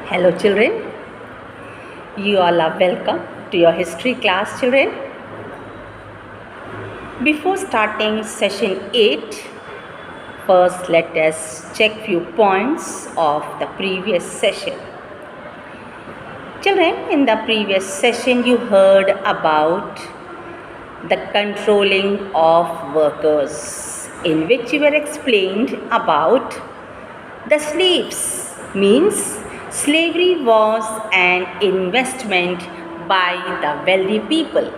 Hello children, you all are welcome to your history class children. Before starting session 8, first let us check few points of the previous session. Children, in the previous session you heard about the controlling of workers, in which you were explained about the slaves. Means slavery was an investment by the wealthy people.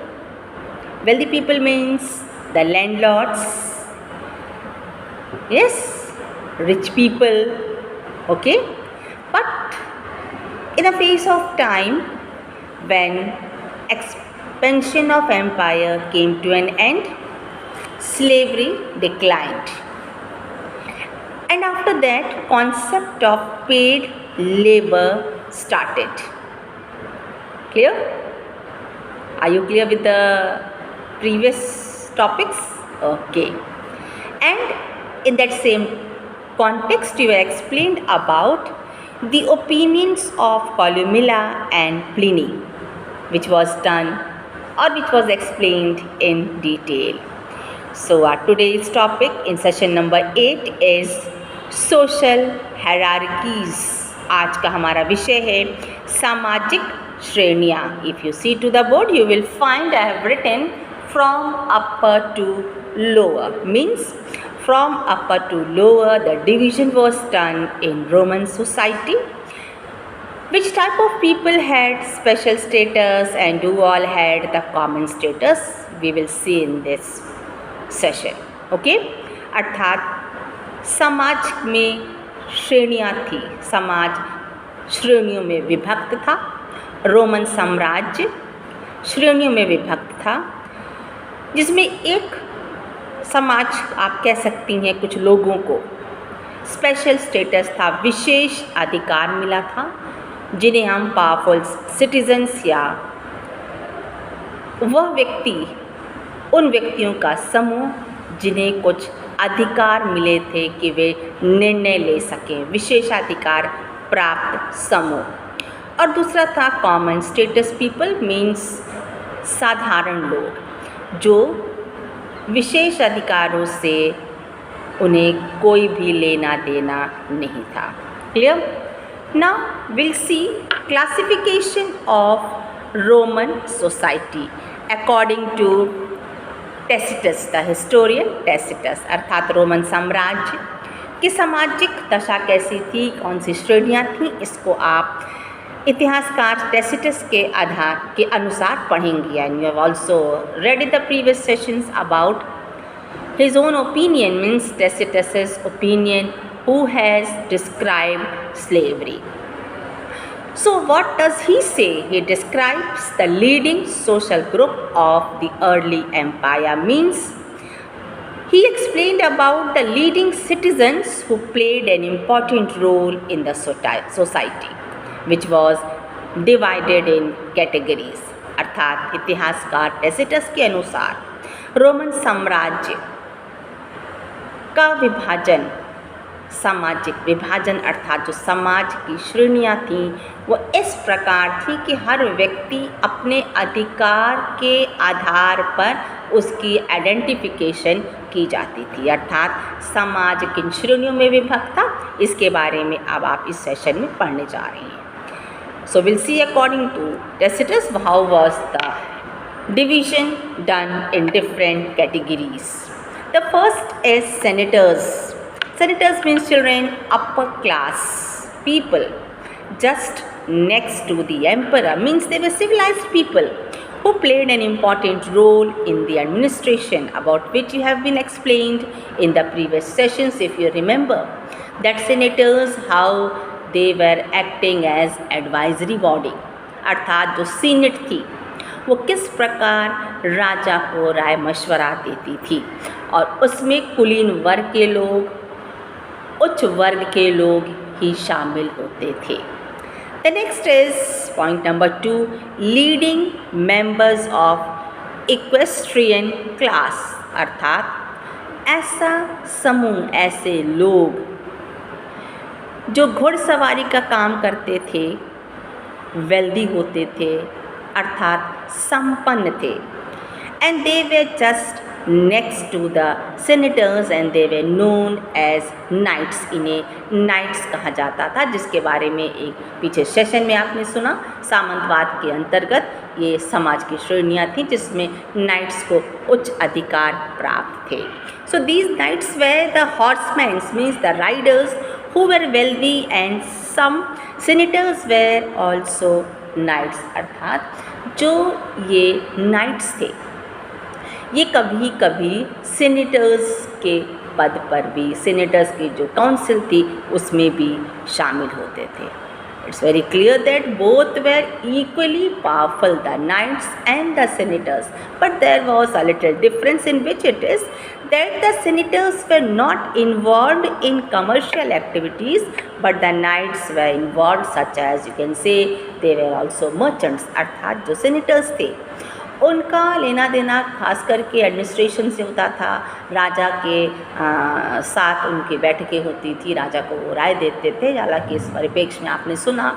Wealthy people means the landlords, yes, rich people, okay. But in the phase of time, when expansion of empire came to an end, slavery declined. And after that, concept of paid labor started. Clear? Are you clear with the previous topics? Okay. And in that same context, you were explained about the opinions of Columella and Pliny, which was done or which was explained in detail. So our today's topic in session number 8 is social hierarchies. आज का हमारा विषय है सामाजिक श्रेणियाँ. If you see to the board, you will find I have written from upper to lower. Means from upper to lower, the division was done in Roman society. Which type of people had special status and who all had the common status? We will see in this session. Okay, अर्थात समाज में श्रेणियाँ थी, समाज श्रेणियों में विभक्त था. रोमन साम्राज्य श्रेणियों में विभक्त था, जिसमें एक समाज आप कह सकती हैं कुछ लोगों को स्पेशल स्टेटस था, विशेष अधिकार मिला था, जिन्हें हम पावरफुल सिटीजन्स या वह व्यक्ति, उन व्यक्तियों का समूह जिन्हें कुछ अधिकार मिले थे कि वे निर्णय ले सकें, विशेषाधिकार प्राप्त समूह. और दूसरा था कॉमन स्टेटस पीपल, मीन्स साधारण लोग जो विशेष अधिकारों से उन्हें कोई भी लेना देना नहीं था. Clear? Now will see classification of Roman society according to Tacitus, the historian Tacitus. अर्थात रोमन साम्राज्य की सामाजिक दशा कैसी थी, कौन सी श्रेणियाँ थीं, इसको आप इतिहासकार टेसिटस के आधार के अनुसार पढ़ेंगे. And you have also read in the previous sessions about his own opinion, means Tacitus's opinion who has described slavery. So what does he say? He describes the leading social group of the early empire. Means he explained about the leading citizens who played an important role in the society, which was divided in categories. अर्थात इतिहासकार टेसिटस के अनुसार Roman साम्राज्य का विभाजन, सामाजिक विभाजन अर्थात जो समाज की श्रेणियाँ थीं वो इस प्रकार थी कि हर व्यक्ति अपने अधिकार के आधार पर उसकी आइडेंटिफिकेशन की जाती थी. अर्थात समाज किन श्रेणियों में विभक्त था, इसके बारे में अब आप इस सेशन में पढ़ने जा रहे हैं. So will see according to Tacitus how was the division done in different categories. The first is senators. Senators means children upper class people just next to the emperor, means they were civilized people who played an important role in the administration, about which you have been explained in the previous sessions. If you remember that senators how they were acting as advisory body, अर्थात जो senate थी वो किस प्रकार राजा को राय मशवरा देती थी और उसमें कुलीन वर्ग के लोग, उच्च वर्ग के लोग ही शामिल होते थे. The next is point number 2, leading members of equestrian class. अर्थात ऐसा समूह, ऐसे लोग जो घुड़सवारी का काम करते थे वेल्दी होते थे, अर्थात संपन्न थे। And they were just next to the senators and they were known as knights. इन्हें नाइट्स कहा जाता था, जिसके बारे में एक पीछे सेशन में आपने सुना। सामंतवाद के अंतर्गत ये समाज की श्रेणियाँ थीं जिसमें नाइट्स को उच्च अधिकार प्राप्त थे। So these knights were the horseman means the riders who were wealthy and some senators were also knights। अर्थात जो ये नाइट्स थे ये कभी कभी सेनेटर्स के पद पर भी, सेनेटर्स की जो काउंसिल थी उसमें भी शामिल होते थे। It's very clear that both were equally powerful, the knights and the senators. But there was a little difference in which it is that the senators were not involved in commercial activities, but the knights were involved, such as you can say they were also merchants। अर्थात जो senators थे उनका लेना देना खास करके administration से होता था। राजा के साथ उनकी बैठकें होती थी, राजा को वो राय देते थे। हालांकि इस परिप्रेक्ष्य में आपने सुना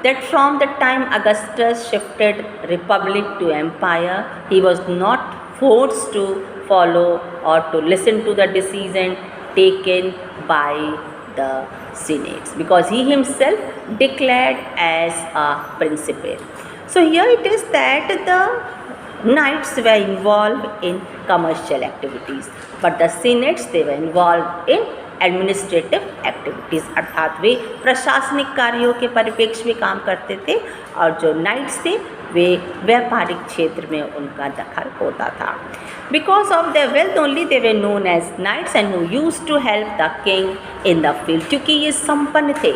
that from the time Augustus shifted republic to empire, he was not forced to follow or to listen to the decision taken by the Senate, because he himself declared as a principal। So here it is that the knights were involved in commercial activities, but the senates they were involved in administrative activities. अर्थात वे प्रशासनिक कार्यों के परिप्रेक्ष्य में काम करते थे और जो नाइट्स थे वे व्यापारिक क्षेत्र में उनका दखल होता था। Because of the wealth only they were known as knights and who used to help the king in the field. क्योंकि ये संपन्न थे,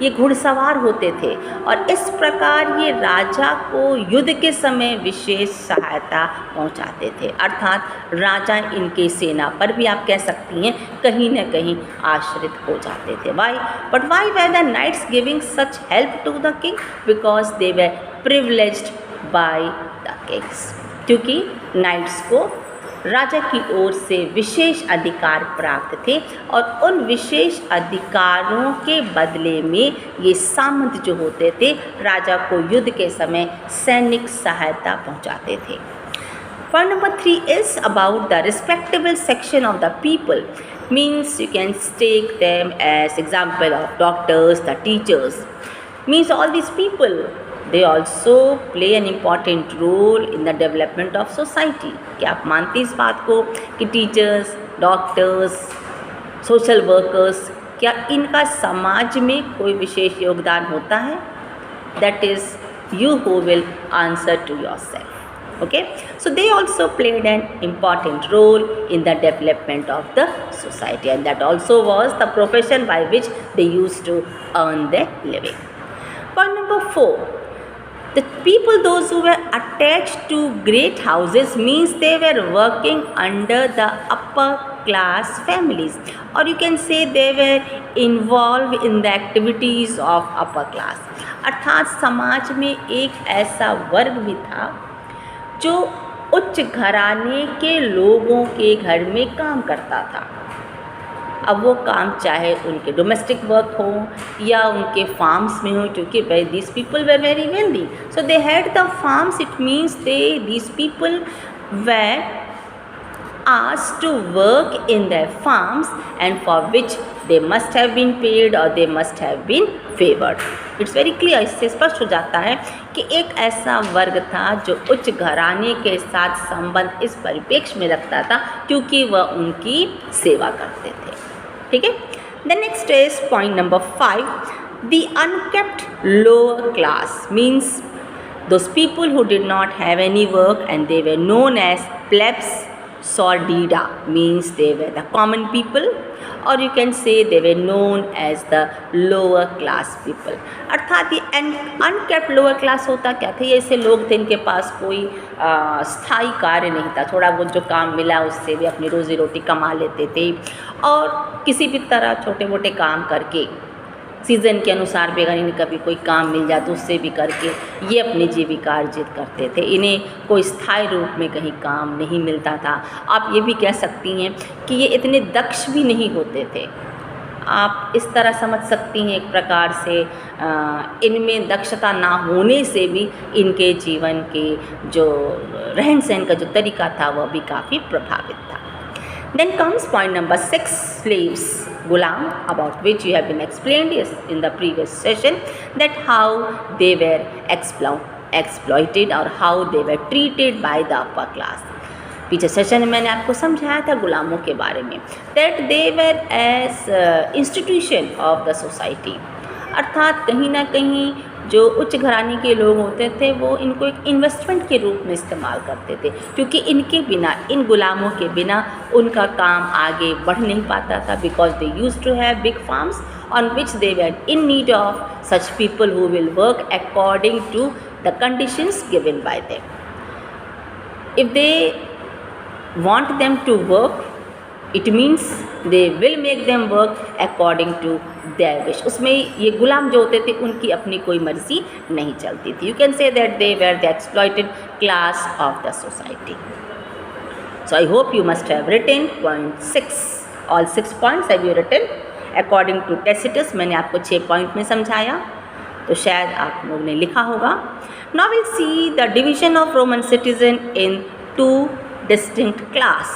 ये घुड़सवार होते थे और इस प्रकार ये राजा को युद्ध के समय विशेष सहायता पहुंचाते थे। अर्थात राजा इनके सेना पर भी आप कह सकती हैं कहीं न कहीं आश्रित हो जाते थे। But why were the knights giving such help to the king? Because they were privileged by the kings. क्योंकि नाइट्स को राजा की ओर से विशेष अधिकार प्राप्त थे और उन विशेष अधिकारों के बदले में ये सामंत जो होते थे राजा को युद्ध के समय सैनिक सहायता पहुंचाते थे। Point number 3 is about the respectable section of the people, means you can take them as example of doctors, the teachers, means all these people they also play an important role in the development of society। क्या आप मानते इस बात को कि teachers, doctors, social workers क्या इनका समाज में कोई विशेष योगदान होता है? That is you who will answer to yourself। Okay, so they also played an important role in the development of the society, and that also was the profession by which they used to earn their living। Point number 4, the people those who were attached to great houses means they were working under the upper class families, or you can say they were involved in the activities of upper class। अर्थात समाज में एक ऐसा वर्ग भी था जो उच्च घराने के लोगों के घर में काम करता था। अब वो काम चाहे उनके डोमेस्टिक वर्क हो या उनके फार्म्स में हो, क्योंकि these people were very wealthy, so they had the farms. It means these people were asked to work in their farms and for which they must have been paid or they must have been favored। It's very clear, इससे स्पष्ट हो जाता है कि एक ऐसा वर्ग था जो उच्च घराने के साथ संबंध इस परिप्रेक्ष्य में रखता था क्योंकि वह उनकी सेवा करते थे। ठीक है। The next is point number 5, the unkept lower class means those people who did not have any work and they were known as plebs sordida, means they were the common people, or you can say they were known as the lower class people। अर्थात ये uncapped lower class होता क्या थे? ऐसे लोग थे इनके पास कोई स्थायी कार्य नहीं था, थोड़ा बहुत जो काम मिला उससे भी अपनी रोज़ी रोटी कमा लेते थे और किसी भी तरह छोटे मोटे काम करके सीज़न के अनुसार भी अगर इन्हें कभी कोई काम मिल जाए तो उससे भी करके ये अपनी जीविका अर्जित करते थे। इन्हें कोई स्थायी रूप में कहीं काम नहीं मिलता था। आप ये भी कह सकती हैं कि ये इतने दक्ष भी नहीं होते थे। आप इस तरह समझ सकती हैं एक प्रकार से इनमें दक्षता ना होने से भी इनके जीवन के जो रहन सहन का जो तरीका था वह भी काफ़ी प्रभावित था। Then comes point number 6, slaves, gulam, about which you have been explained in the previous session, that how they were exploited or how they were treated by the upper class. पीछे सेशन में मैंने आपको समझाया था गुलामों के बारे में, that they were as institution of the society, अर्थात कहीं ना कहीं जो उच्च घराने के लोग होते थे वो इनको एक इन्वेस्टमेंट के रूप में इस्तेमाल करते थे, क्योंकि इनके बिना, इन गुलामों के बिना उनका काम आगे बढ़ नहीं पाता था, because they used to have big farms on which they were in need of such people who will work according to the conditions given by them. If they want them to work, it means they will make them work according to their wish. उसमें ये गुलाम जो होते थे उनकी अपनी कोई मर्जी नहीं चलती थी. You can say that they were the exploited class of the society. So I hope you must have written point 6. All 6 points have you written according to Tacitus. मैंने आपको 6 पॉइंट में समझाया, तो शायद आप लोगों ने लिखा होगा. Now we'll see the division of Roman citizen in 2 distinct class.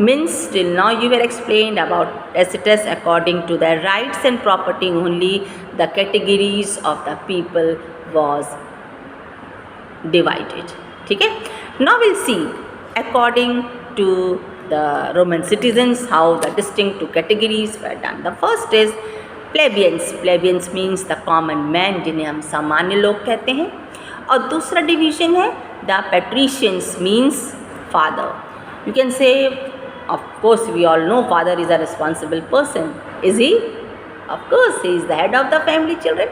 Means till now you were explained about Tacitus according to their rights and property only the categories of the people was divided. ठीक है. Now we'll see according to the Roman citizens how the distinct 2 categories were done. The first is plebeians. Plebeians means the common man, जिन्हें हम सामान्य लोग कहते हैं. और दूसरा डिवीजन है the patricians, means father. You can say, of course we all know father is a responsible person. Is he? Of course, he is the head of the family, children.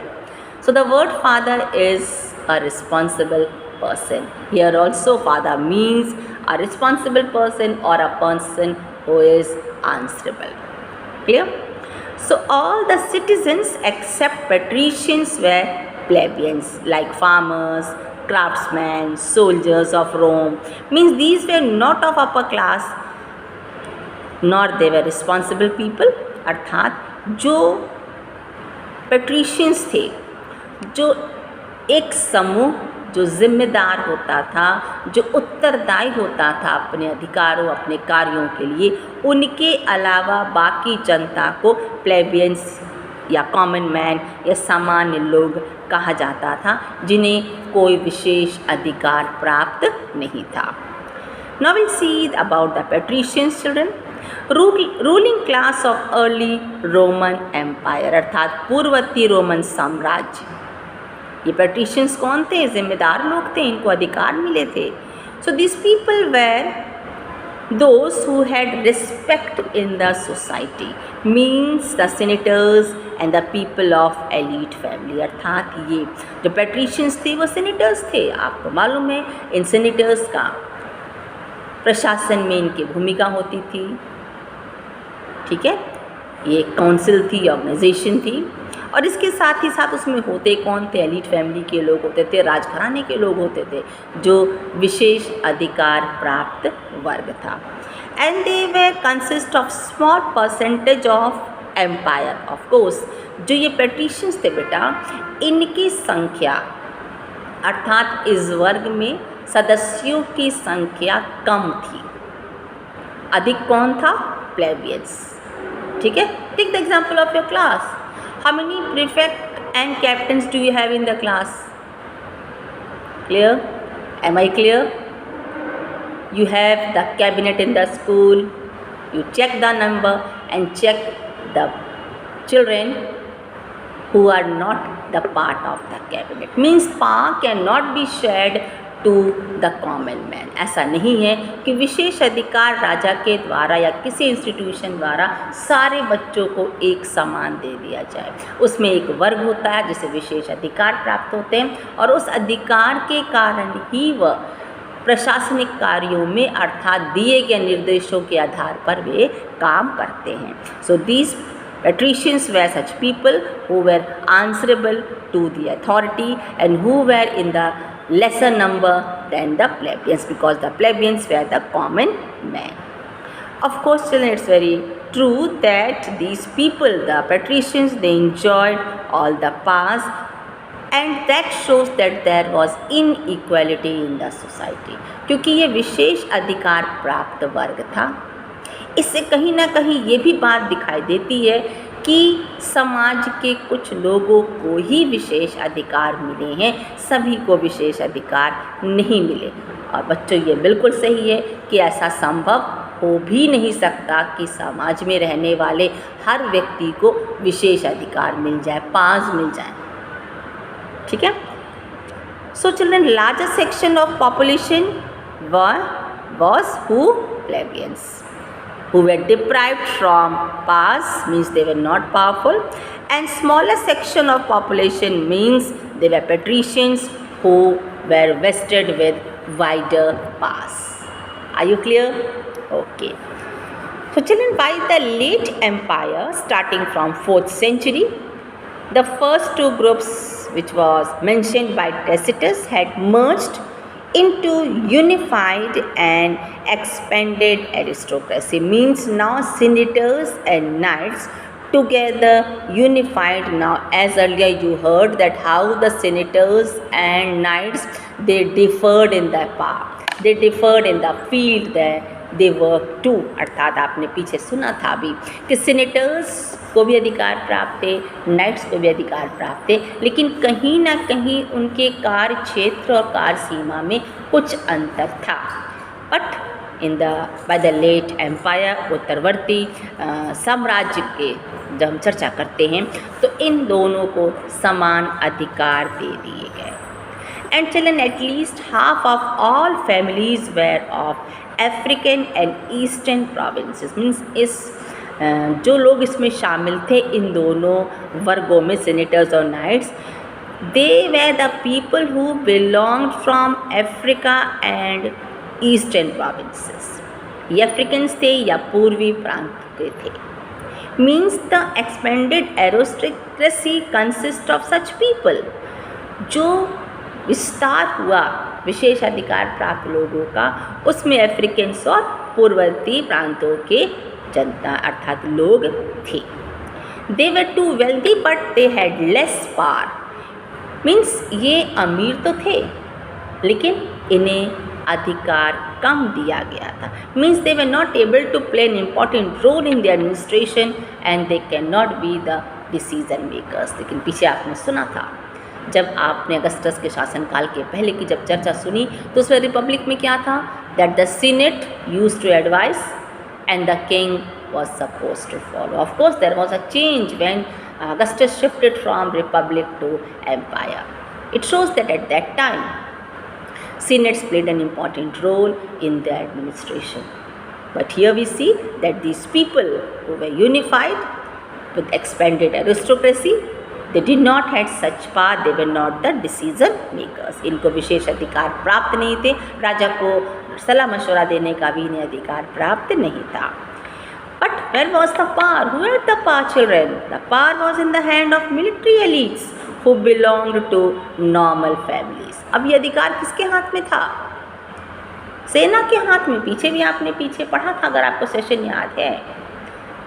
So the word father is a responsible person. Here also father means a responsible person or a person who is answerable. Clear? So all the citizens except patricians were plebeians, like farmers, craftsmen, soldiers of Rome. Means these were not of upper class nor they were responsible people. अर्थात जो पेट्रिशियंस थे, जो एक समूह जो जिम्मेदार होता था, जो उत्तरदायी होता था अपने अधिकारों, अपने कार्यों के लिए, उनके अलावा बाकी जनता को प्लेबियंस या कॉमन मैन या सामान्य लोग कहा जाता था, जिन्हें कोई विशेष अधिकार प्राप्त नहीं था. Now we'll see about the patricians, children. Ruling class of early Roman empire, अर्थात पूर्ववर्ती रोमन साम्राज्य. ये पेट्रिशियंस कौन थे? जिम्मेदार लोग थे, इनको अधिकार मिले थे. So this people were those who had respect in the society, means the senators and the people of elite family. अर्थात ये जो पेट्रिशियंस थे वो सेनेटर्स थे. आपको मालूम है इन सेनेटर्स का प्रशासन में इनकी भूमिका होती थी. ठीक है, ये काउंसिल थी, ऑर्गेनाइजेशन थी. और इसके साथ ही साथ उसमें होते कौन थे? एलीट फैमिली के लोग होते थे, राजघराने के लोग होते थे, जो विशेष अधिकार प्राप्त वर्ग था. And they were consist of small percentage of empire. Of course जो ये पेट्रिशियंस थे बेटा, इनकी संख्या अर्थात इस वर्ग में सदस्यों की संख्या कम थी. अधिक कौन था? प्लेबियंस. ठीक है. Take the example of your class. How many prefect and captains do you have in the class? Clear? Am I clear? You have the cabinet in the school. You check the number and check the children who are not the part of the cabinet. Means power cannot be shared to the common man. ऐसा नहीं है कि विशेष अधिकार राजा के द्वारा या किसी institution द्वारा सारे बच्चों को एक समान दे दिया जाए. उसमें एक वर्ग होता है जिसे विशेष अधिकार प्राप्त होते हैं, और उस अधिकार के कारण ही वह प्रशासनिक कार्यों में अर्थात दिए गए निर्देशों के आधार पर वे काम करते हैं. So these patricians were such people who were answerable to the authority and who were in the lesser number than the plebeians, because the plebeians were the common man. Of course, children, it's very truth that these people, the patricians, they enjoyed all the powers, and that shows that there was inequality in the society. क्योंकि ये विशेष अधिकार प्राप्त वर्ग था, इससे कहीं ना कहीं ये भी बात दिखाई देती है कि समाज के कुछ लोगों को ही विशेष अधिकार मिले हैं, सभी को विशेष अधिकार नहीं मिले। और बच्चों, ये बिल्कुल सही है कि ऐसा संभव हो भी नहीं सकता कि समाज में रहने वाले हर व्यक्ति को विशेष अधिकार मिल जाए, पास मिल जाए। ठीक है। So children, larger section of population was who? Plebeians, who were deprived from powers, means they were not powerful, and smaller section of population means they were patricians who were vested with wider powers. Are you clear? Okay. So children, by the late empire, starting from 4th century, the first two groups which was mentioned by Tacitus had merged into unified and expanded aristocracy, means now senators and knights together unified. Now, as earlier you heard that how the senators and knights, they differed in their power, they differed in the field that they work too. अर्थात आपने पीछे सुना था अभी कि senators को भी अधिकार प्राप्त थे, नाइट्स को भी अधिकार प्राप्त थे, लेकिन कहीं ना कहीं उनके कार्य क्षेत्र और कार्य सीमा में कुछ अंतर था। But in the by the late empire, उत्तरवर्ती साम्राज्य के जब हम चर्चा करते हैं तो इन दोनों को समान अधिकार दे दिए गए। And children, at least half of all families were of African and Eastern provinces, means इस जो लोग इसमें शामिल थे इन दोनों वर्गों में, सेनेटर्स और nights, they were the people who belonged from Africa and Eastern provinces. ये अफ्रीकन्स थे या पूर्वी प्रांत के थे। Means the expanded aristocracy consists of such people. जो विस्तार हुआ विशेष अधिकार प्राप्त लोगों का, उसमें अफ्रीकन्स और पूर्ववर्ती प्रांतों के जनता अर्थात लोग थे। They were too wealthy but they had less power. Means ये अमीर तो थे लेकिन इन्हें अधिकार कम दिया गया था। Means they were not able to play an important role in the administration and they cannot be the decision makers. लेकिन पीछे आपने सुना था, जब आपने अगस्टस के शासनकाल के पहले की जब चर्चा सुनी तो उसमें रिपब्लिक में क्या था, that the senate used to advise and the king was supposed to follow. Of course, there was a change when Augustus shifted from republic to empire. It shows that at that time, senates played an important role in the administration. But here we see that these people who were unified with expanded aristocracy, they did not have such power, they were not the decision makers. इनको विशेष अधिकार प्राप्त नहीं थे, राजा को सलाह मशवरा देने का भी इन्हें अधिकार प्राप्त नहीं था। But where was the power? Who had the power, children? The power was in the hand of military elites who belonged to normal families. अब ये अधिकार किसके हाथ में था? सेना के हाथ में। पीछे भी आपने पीछे पढ़ा था, अगर आपको सेशन याद है,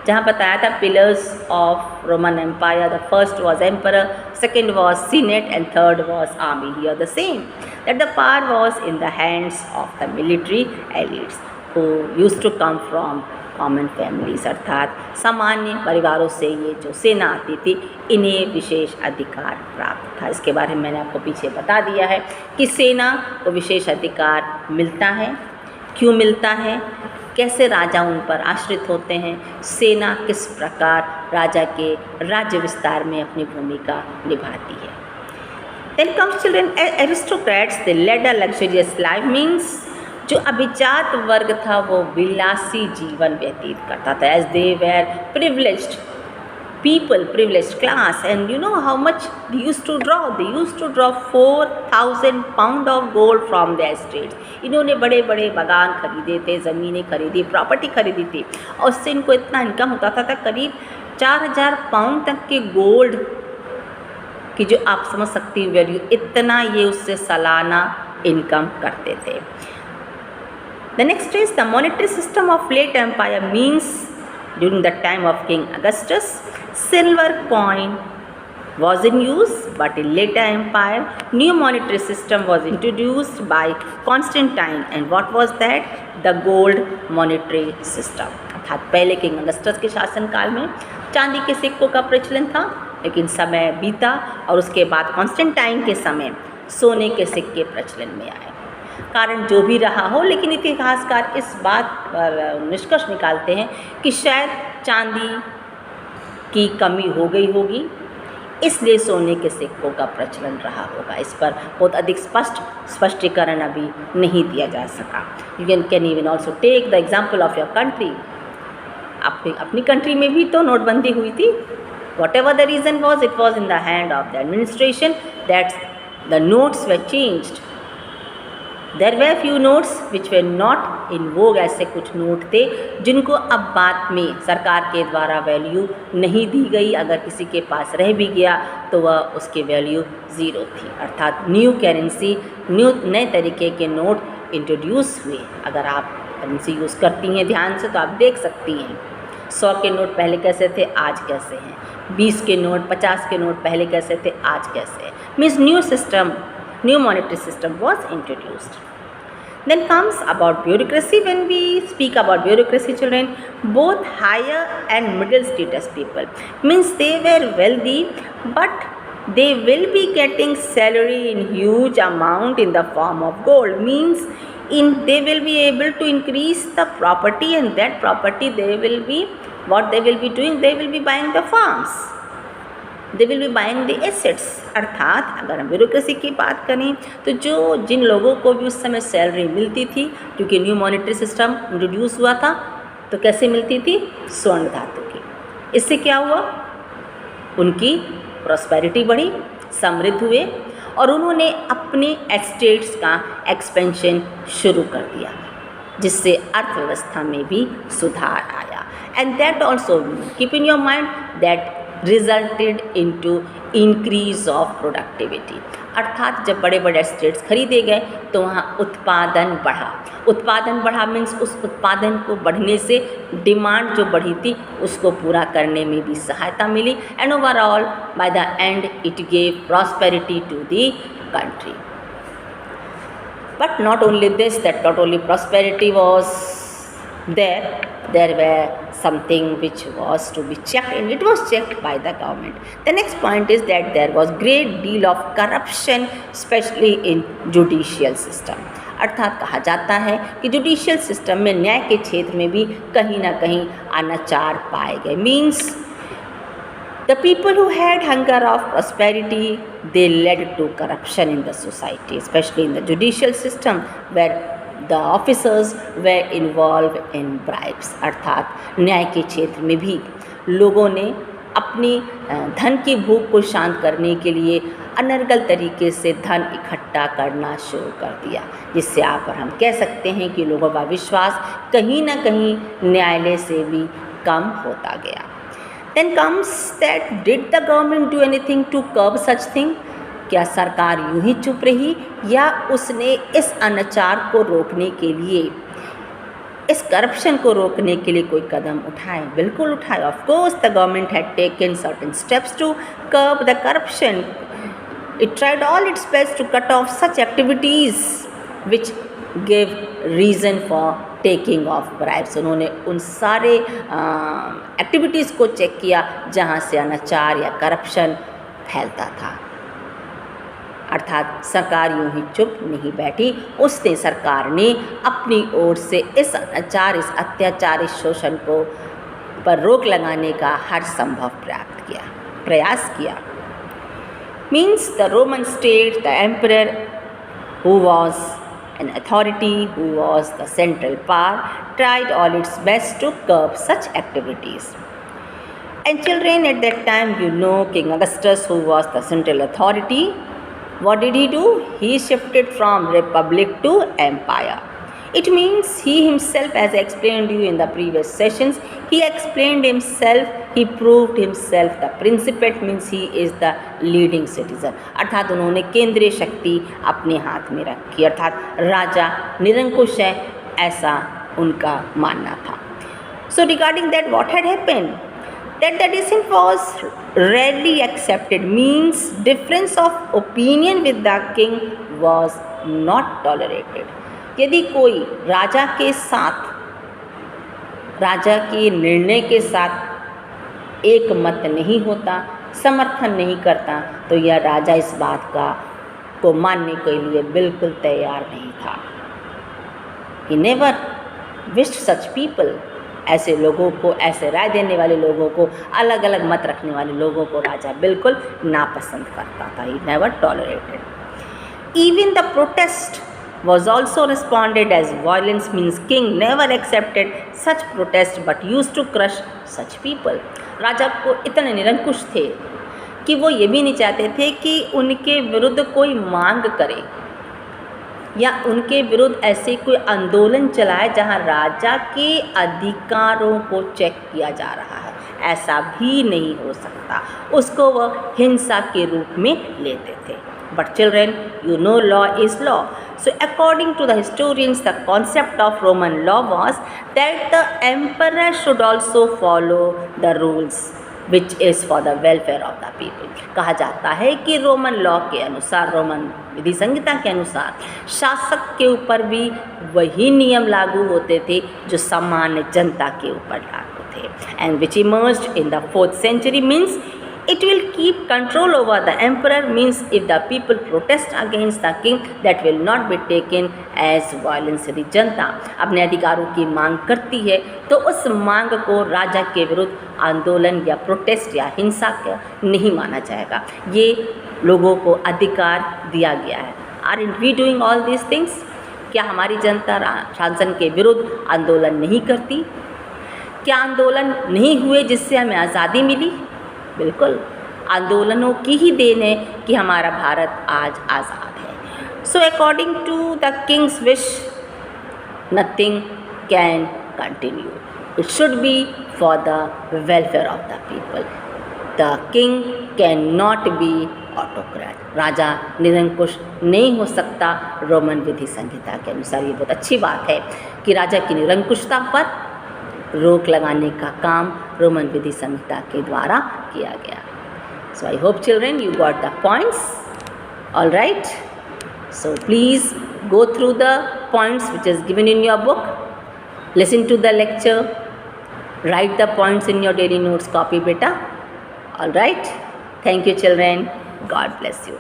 जहाँ बताया था pillars of Roman empire, the first was emperor, second was senate and third was army. Here the same, that the power was in the hands of the military elites who used to come from common families, अर्थात सामान्य परिवारों से ये जो सेना आती थी इन्हें विशेष अधिकार प्राप्त था। इसके बारे में मैंने आपको पीछे बता दिया है कि सेना को विशेष अधिकार मिलता है, क्यों मिलता है, कैसे राजा उन पर आश्रित होते हैं, सेना किस प्रकार राजा के राज्य विस्तार में अपनी भूमिका निभाती है। Then comes children, aristocrats, they led a luxurious life, means जो अभिजात वर्ग था वो विलासी जीवन व्यतीत करता था, as they were privileged people, privileged class, and you know how much they used to draw? They used to draw 4,000 pound of gold from their estates. इन्होंने बड़े बड़े बागान खरीदे थे, ज़मीनें खरीदी, प्रॉपर्टी खरीदी थी, और उससे इनको इतना इनकम होता था करीब 4,000 पाउंड तक के गोल्ड की, जो आप समझ सकती हैं वैल्यू, इतना ये उससे सालाना इनकम करते थे। The next is the monetary system of late empire, means During the time of King Augustus, silver coin was in use, but in later empire, new monetary system was introduced by Constantine. And what was that? The gold monetary system. अर्थात पहले king Augustus के शासनकाल में चांदी के सिक्कों का प्रचलन था, लेकिन समय बीता और उसके बाद कॉन्स्टेंटाइन के समय सोने के सिक्के प्रचलन में आए। कारण जो भी रहा हो, लेकिन इतिहासकार इस बात पर निष्कर्ष निकालते हैं कि शायद चांदी की कमी हो गई होगी, इसलिए सोने के सिक्कों का प्रचलन रहा होगा। इस पर बहुत अधिक स्पष्टीकरण अभी नहीं दिया जा सका। You can even also take the example of your country. अपनी कंट्री में भी तो नोटबंदी हुई थी। Whatever the reason was, it was in the hand of the administration that the notes were changed. There were few notes which were not in vogue. ऐसे कुछ note थे जिनको अब बाद में सरकार के द्वारा वैल्यू नहीं दी गई। अगर किसी के पास रह भी गया तो वह उसकी वैल्यू ज़ीरो थी। अर्थात न्यू करेंसी, नए तरीके के नोट इंट्रोड्यूस हुए। अगर आप करेंसी यूज़ करती हैं ध्यान से तो आप देख सकती हैं 100 के नोट पहले कैसे थे, आज कैसे हैं। 20 के नोट, 50 के नोट पहले कैसे थे, आज कैसे हैं। Means new monetary system was introduced. Then comes about bureaucracy. When we speak about bureaucracy, children, both higher and middle status people, means they were wealthy, but they will be getting salary in huge amount in the form of gold. Means they will be able to increase the property, and that property they will be doing, they will be buying the farms, they will be buying the assets. अर्थात अगर हम bureaucracy की बात करें तो जिन लोगों को भी उस समय सैलरी मिलती थी, क्योंकि न्यू मॉनेटरी सिस्टम इंट्रोड्यूस हुआ था, तो कैसे मिलती थी? स्वर्ण धातु की। इससे क्या हुआ? उनकी प्रॉस्पेरिटी बढ़ी, समृद्ध हुए और उन्होंने अपने एस्टेट्स का एक्सपेंशन शुरू कर दिया, जिससे अर्थव्यवस्था में भी सुधार आया। And that also keep in your mind that resulted into increase of productivity. अर्थात जब बड़े बड़े एस्टेट्स खरीदे गए तो वहाँ उत्पादन बढ़ा। उत्पादन बढ़ा मीन्स उस उत्पादन को बढ़ने से डिमांड जो बढ़ी थी उसको पूरा करने में भी सहायता मिली। And overall by the end it gave prosperity to the country. But not only this, that not only prosperity was there were something which was to be checked, and it was checked by the government. The next point is that there was great deal of corruption, especially in judicial system. अर्थात कहा जाता है कि judicial system में, न्याय के क्षेत्र में भी कहीं ना कहीं अनाचार पाए गए। Means the people who had hunger of prosperity, they led to corruption in the society, especially in the judicial system where the officers were involved in bribes. अर्थात न्याय के क्षेत्र में भी लोगों ने अपनी धन की भूख को शांत करने के लिए अनर्गल तरीके से धन इकट्ठा करना शुरू कर दिया, जिससे आप और हम कह सकते हैं कि लोगों का विश्वास कहीं ना कहीं न्यायालय से भी कम होता गया। Then comes that did the government do anything to curb such thing? क्या सरकार यूं ही चुप रही या उसने इस अनाचार को रोकने के लिए, इस करप्शन को रोकने के लिए कोई कदम उठाए? बिल्कुल उठाए। Of course the government had taken certain steps to curb the corruption. It tried all its best to cut off such activities which give reason for taking of bribes. उन्होंने उन सारे एक्टिविटीज़ को चेक किया जहाँ से अनाचार या corruption फैलता था। अर्थात सरकार यूं ही चुप नहीं बैठी, उसने, सरकार ने अपनी ओर से इस अनाचार, इस अत्याचार, इस शोषण को पर रोक लगाने का हर संभव प्रयास किया। Means the Roman state, the emperor who was an authority, who was the central power, tried all its best to curb such activities. And children, at that time, you know, King Augustus, who was the central authority, what did he do? He shifted from republic to empire. It means he himself, as I explained to you in the previous sessions, he explained himself, he proved himself the principate, means he is the leading citizen. अर्थात उन्होंने केंद्रीय शक्ति अपने हाथ में रखी, अर्थात राजा निरंकुश है, ऐसा उनका मानना था। So regarding that, what had happened? That the dissent was rarely accepted, means difference of opinion with the king was not tolerated. यदि कोई राजा के साथ, राजा के निर्णय के साथ एक मत नहीं होता, समर्थन नहीं करता, तो यह राजा इस बात को मानने के लिए बिल्कुल तैयार नहीं था. He never wished such people. ऐसे लोगों को, ऐसे राय देने वाले लोगों को, अलग अलग मत रखने वाले लोगों को राजा बिल्कुल नापसंद करता था. He never tolerated. Even the protest was also responded as violence, means king never accepted such protest but used to crush such people. राजा को इतने निरंकुश थे कि वो ये भी नहीं चाहते थे कि उनके विरुद्ध कोई मांग करे या उनके विरुद्ध ऐसे कोई आंदोलन चलाए जहां राजा के अधिकारों को चेक किया जा रहा है. ऐसा भी नहीं हो सकता. उसको वह हिंसा के रूप में लेते थे. But children, you know law is law. So according to the historians, the concept of Roman law was that the emperor should also follow the rules which is for the welfare of the people. कहा जाता है कि Roman law के अनुसार, Roman विधि संहिता के अनुसार शासक के ऊपर भी वही नियम लागू होते थे जो सामान्य जनता के ऊपर लागू थे. And which emerged in the 4th century, means it will keep control over the emperor, means if the people protest against the king, that will not be taken as violence. यदि जनता अपने अधिकारों की मांग करती है तो उस मांग को राजा के विरुद्ध आंदोलन या प्रोटेस्ट या हिंसा का नहीं माना जाएगा. ये लोगों को अधिकार दिया गया है. Aren't we doing all these things? क्या हमारी जनता शासन के विरुद्ध आंदोलन नहीं करती? क्या आंदोलन नहीं हुए जिससे हमें आज़ादी मिली? बिल्कुल, आंदोलनों की ही देन है कि हमारा भारत आज आज़ाद है. So according to the king's wish, nothing can continue. It should be for the welfare of the people. The king can not be autocrat. राजा निरंकुश नहीं हो सकता रोमन विधि संहिता के अनुसार. ये बहुत अच्छी बात है कि राजा की निरंकुशता पर रोक लगाने का काम रोमन विधि संहिता के द्वारा किया गया. So I hope children you got the points. All right, so please go through the points which is given in your book, listen to the lecture, write the points in your daily notes copy beta. All right, thank you children, God bless you.